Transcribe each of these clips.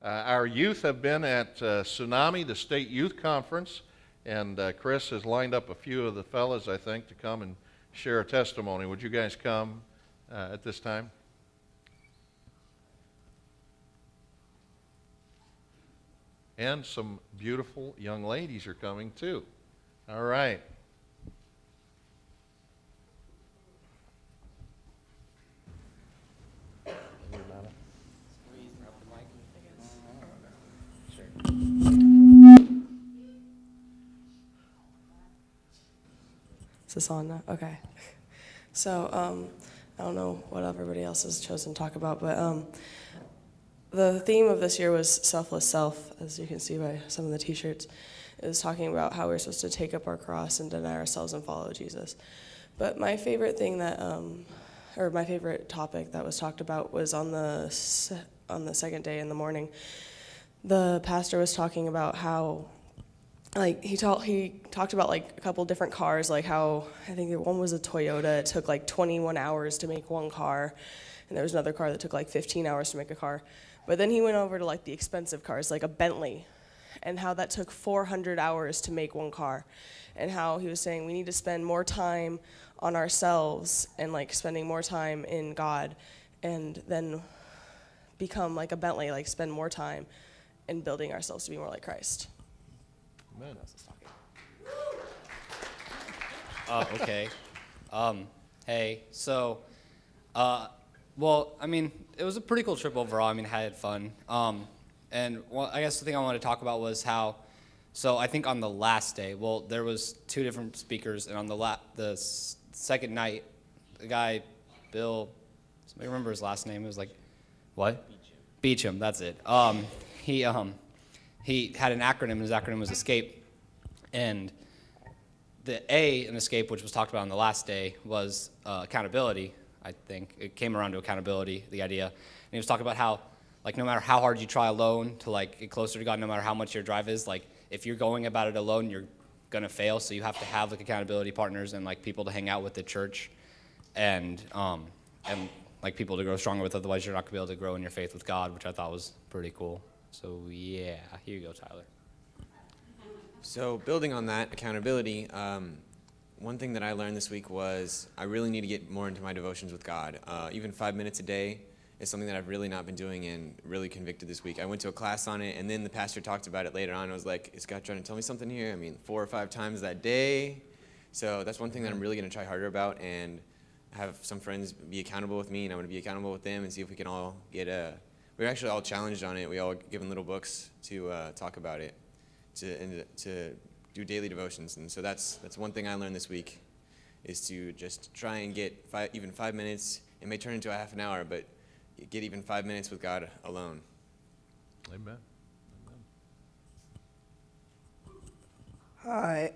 Our youth have been at Tsunami, the state youth conference, and Chris has lined up a few of the fellas, I think, to come and share a testimony. Would you guys come at this time? And some beautiful young ladies are coming too. All right. Is this on now? Okay. So, I don't know what everybody else has chosen to talk about, but the theme of this year was selfless self, as you can see by some of the t-shirts. It was talking about how we're supposed to take up our cross and deny ourselves and follow Jesus. But my favorite thing that, or my favorite topic that was talked about was on the second day in the morning. The pastor was talking about how, like, he talked about, like, a couple different cars, like how, I think one was a Toyota. It took, like, 21 hours to make one car, and there was another car that took, like, 15 hours to make a car. But then he went over to, like, the expensive cars, like a Bentley, and how that took 400 hours to make one car, and how he was saying we need to spend more time on ourselves and, like, spending more time in God, and then become like a Bentley, like, spend more time in building ourselves to be more like Christ. Amen. Okay. Hey, so, well, I mean, it was a pretty cool trip overall. I mean, I had fun. And well, I guess the thing I wanted to talk about was how, so I think on the last day, well, there was two different speakers, and on the second night, the guy, Bill, somebody remember his last name? It was like, what? Beecham, that's it. He had an acronym, and his acronym was ESCAPE. And the A in ESCAPE, which was talked about on the last day, was accountability, I think. It came around to accountability, the idea. And he was talking about how, like, no matter how hard you try alone to, like, get closer to God, no matter how much your drive is, like, if you're going about it alone, you're going to fail. So you have to have, like, accountability partners and, like, people to hang out with the church and like, people to grow stronger with. Otherwise, you're not going to be able to grow in your faith with God, which I thought was pretty cool. So, yeah, here you go, Tyler. So, building on that, accountability, one thing that I learned this week was I really need to get more into my devotions with God. Even 5 minutes a day is something that I've really not been doing and really convicted this week. I went to a class on it, and then the pastor talked about it later on. I was like, is God trying to tell me something here? I mean, 4 or 5 times that day. So that's one thing that I'm really going to try harder about, and have some friends be accountable with me, and I'm going to be accountable with them and see if we can all get we're actually all challenged on it. We all given little books to talk about it, to do daily devotions. And so that's one thing I learned this week, is to just try and get even 5 minutes. It may turn into a half an hour, but get even 5 minutes with God alone. Amen. Hi.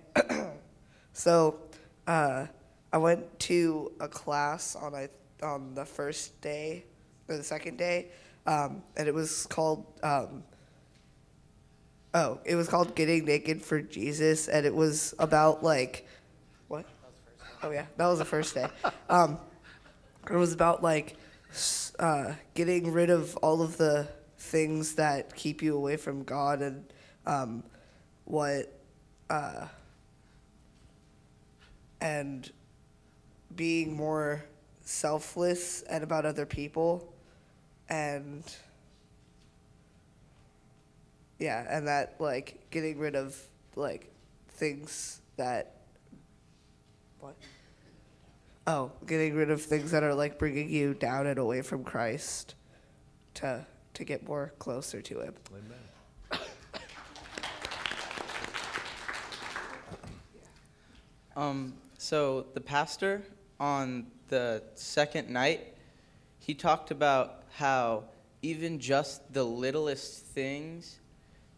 So, I went to a class on the first day, or the second day, and it was called, Getting Naked for Jesus, and it was about, like, what? Oh, yeah, that was the first day. It was about, like, getting rid of all of the things that keep you away from God, and and being more selfless and about other people, and yeah, and that, like, getting rid of, like, things that, getting rid of things that are, like, bringing you down and away from Christ to get more closer to Him. Amen. So the pastor on the second night, he talked about how even just the littlest things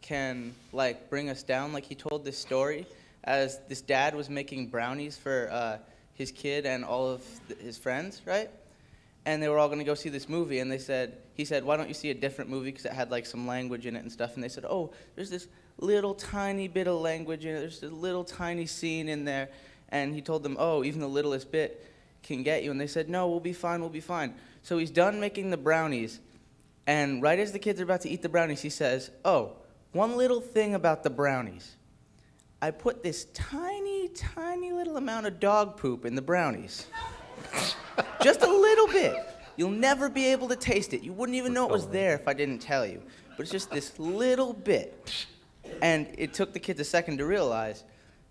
can, like, bring us down. Like, he told this story as this dad was making brownies for his kid and all of his friends, right? And they were all going to go see this movie, and he said, why don't you see a different movie, because it had, like, some language in it and stuff. And they said, oh, there's this little tiny bit of language in it. There's this little tiny scene in there. And he told them, oh, even the littlest bit can get you. And they said, no, we'll be fine, we'll be fine. So he's done making the brownies, And right as the kids are about to eat the brownies, he says, "Oh, one little thing about the brownies. I put this tiny, tiny little amount of dog poop in the brownies. Just a little bit. You'll never be able to taste it. You wouldn't even know it was there if I didn't tell you. But it's just this little bit." And it took the kids a second to realize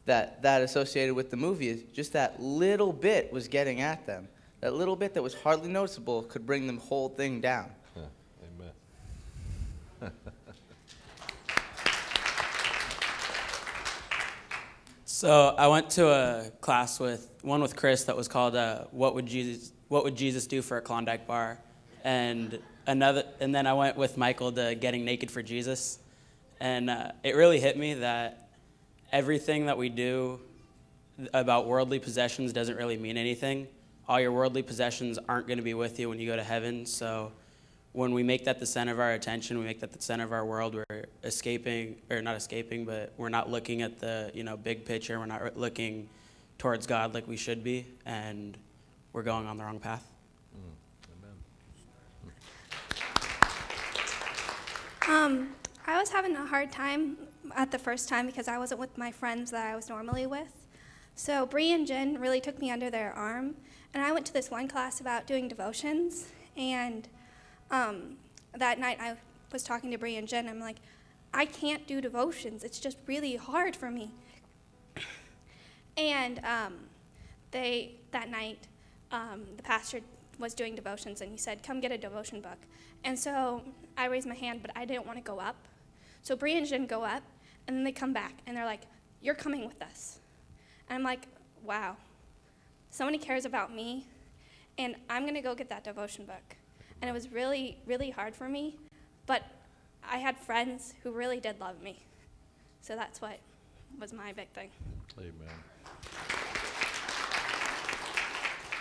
that that associated with the movie is just that little bit was getting at them. That little bit that was hardly noticeable could bring the whole thing down. Amen. So I went to a class with Chris that was called "What Would Jesus Do for a Klondike Bar," and then I went with Michael to "Getting Naked for Jesus," and it really hit me that everything that we do about worldly possessions doesn't really mean anything. All your worldly possessions aren't going to be with you when you go to heaven. So when we make that the center of our attention, we make that the center of our world, we're not escaping, but we're not looking at the big picture. We're not looking towards God like we should be, and we're going on the wrong path. I was having a hard time at the first time because I wasn't with my friends that I was normally with. So Bree and Jen really took me under their arm, and I went to this one class about doing devotions, and that night I was talking to Bree and Jen. I'm like, I can't do devotions. It's just really hard for me. And that night, the pastor was doing devotions, and he said, come get a devotion book. And so I raised my hand, but I didn't want to go up. So Bree and Jen go up, and then they come back, and they're like, you're coming with us. And I'm like, wow, somebody cares about me, and I'm going to go get that devotion book. And it was really, really hard for me, but I had friends who really did love me. So that's what was my big thing. Amen.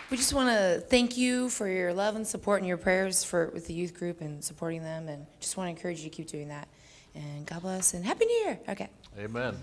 We just want to thank you for your love and support and your prayers with the youth group and supporting them, and just want to encourage you to keep doing that. And God bless, and Happy New Year. Okay. Amen.